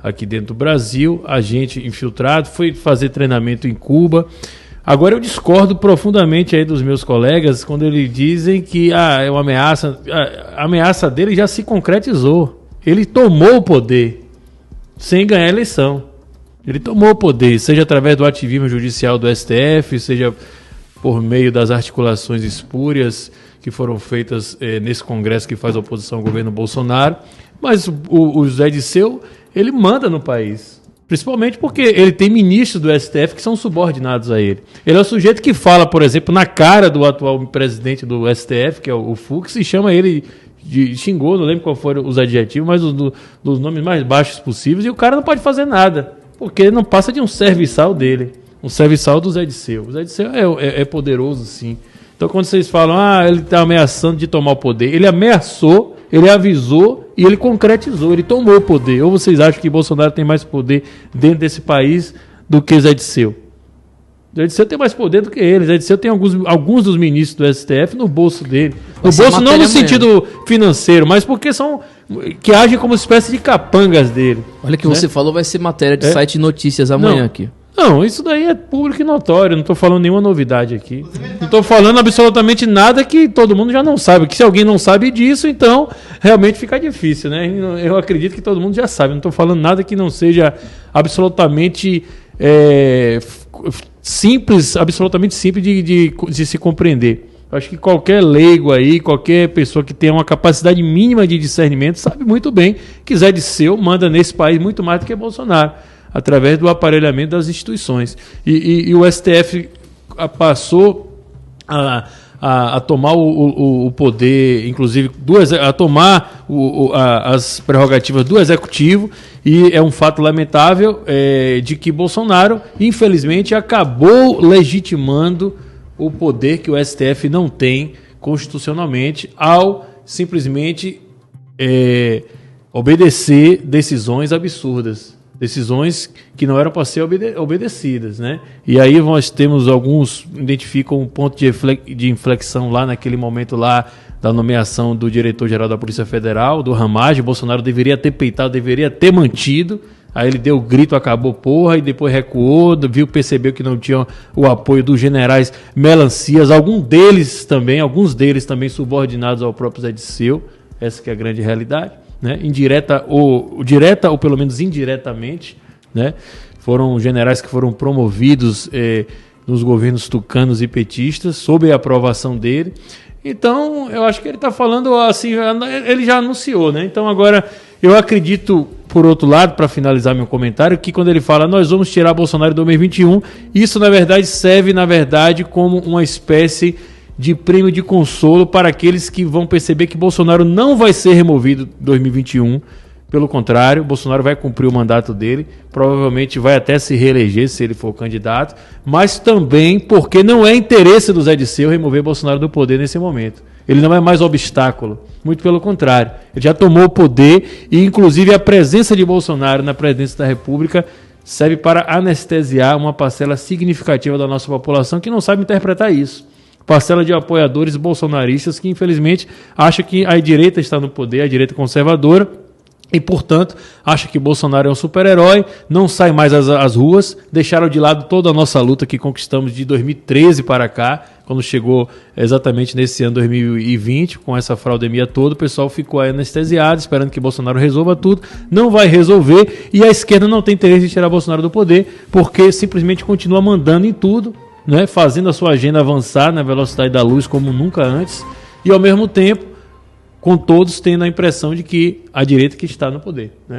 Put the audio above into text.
aqui dentro do Brasil, agente infiltrado, foi fazer treinamento em Cuba. Agora eu discordo profundamente aí dos meus colegas quando eles dizem que é uma ameaça. A ameaça dele já se concretizou. Ele tomou o poder sem ganhar a eleição. Ele tomou o poder, seja através do ativismo judicial do STF, seja por meio das articulações espúrias que foram feitas nesse Congresso que faz oposição ao governo Bolsonaro. Mas o José Dirceu, ele manda no país. Principalmente porque ele tem ministros do STF que são subordinados a ele. Ele é o sujeito que fala, por exemplo, na cara do atual presidente do STF, que é o Fux, e chama ele xingou, não lembro qual foram os adjetivos, mas dos nomes mais baixos possíveis, e o cara não pode fazer nada, porque não passa de um serviçal dele, um serviçal do Zé Dirceu. O Zé Dirceu é poderoso, sim. Então, quando vocês falam, ele está ameaçando de tomar o poder, ele ameaçou, ele avisou e ele concretizou, ele tomou o poder. Ou vocês acham que Bolsonaro tem mais poder dentro desse país do que Zé Dirceu? Zé Dirceu tem mais poder do que ele. Zé Dirceu tem alguns dos ministros do STF no bolso dele. No bolso não no sentido financeiro, mas porque que agem como espécie de capangas dele. Olha o que você falou, vai ser matéria de site de notícias amanhã aqui. Não, isso daí é público e notório, não estou falando nenhuma novidade aqui. Não estou falando absolutamente nada que todo mundo já não sabe. Que se alguém não sabe disso, então realmente fica difícil, né? Eu acredito que todo mundo já sabe. Não estou falando nada que não seja absolutamente simples de se compreender. Acho que qualquer leigo aí, qualquer pessoa que tenha uma capacidade mínima de discernimento sabe muito bem que Zé Dirceu manda nesse país muito mais do que Bolsonaro, através do aparelhamento das instituições. E o STF passou a tomar o poder, inclusive, a tomar as prerrogativas do Executivo, e é um fato lamentável de que Bolsonaro, infelizmente, acabou legitimando o poder que o STF não tem constitucionalmente ao simplesmente obedecer decisões absurdas. Decisões que não eram para ser obedecidas, né? E aí nós temos identificam um ponto de inflexão lá naquele momento lá da nomeação do diretor-geral da Polícia Federal, do Ramagem. Bolsonaro deveria ter peitado, deveria ter mantido. Aí ele deu o grito, acabou porra, e depois recuou, percebeu que não tinha o apoio dos generais Melancias, alguns deles também subordinados ao próprio Zé Dirceu. Essa que é a grande realidade. Né? Direta ou pelo menos indiretamente, né? Foram generais que foram promovidos nos governos tucanos e petistas, sob a aprovação dele. Então, eu acho que ele está falando assim, ele já anunciou, né? Então, agora, eu acredito, por outro lado, para finalizar meu comentário, que quando ele fala nós vamos tirar Bolsonaro em 2021, isso, na verdade, serve, como uma espécie de prêmio de consolo para aqueles que vão perceber que Bolsonaro não vai ser removido em 2021. Pelo contrário, Bolsonaro vai cumprir o mandato dele, provavelmente vai até se reeleger se ele for candidato, mas também porque não é interesse do Zé Dirceu remover Bolsonaro do poder nesse momento. Ele não é mais obstáculo, muito pelo contrário. Ele já tomou o poder e, inclusive, a presença de Bolsonaro na presidência da República serve para anestesiar uma parcela significativa da nossa população que não sabe interpretar isso. Parcela de apoiadores bolsonaristas que, infelizmente, acha que a direita está no poder, a direita conservadora, e, portanto, acha que Bolsonaro é um super-herói, não sai mais às ruas, deixaram de lado toda a nossa luta que conquistamos de 2013 para cá, quando chegou exatamente nesse ano 2020, com essa fraudemia toda, o pessoal ficou anestesiado, esperando que Bolsonaro resolva tudo, não vai resolver, e a esquerda não tem interesse em tirar Bolsonaro do poder, porque simplesmente continua mandando em tudo, né, fazendo a sua agenda avançar na velocidade da luz como nunca antes, e ao mesmo tempo, com todos tendo a impressão de que a direita que está no poder, né?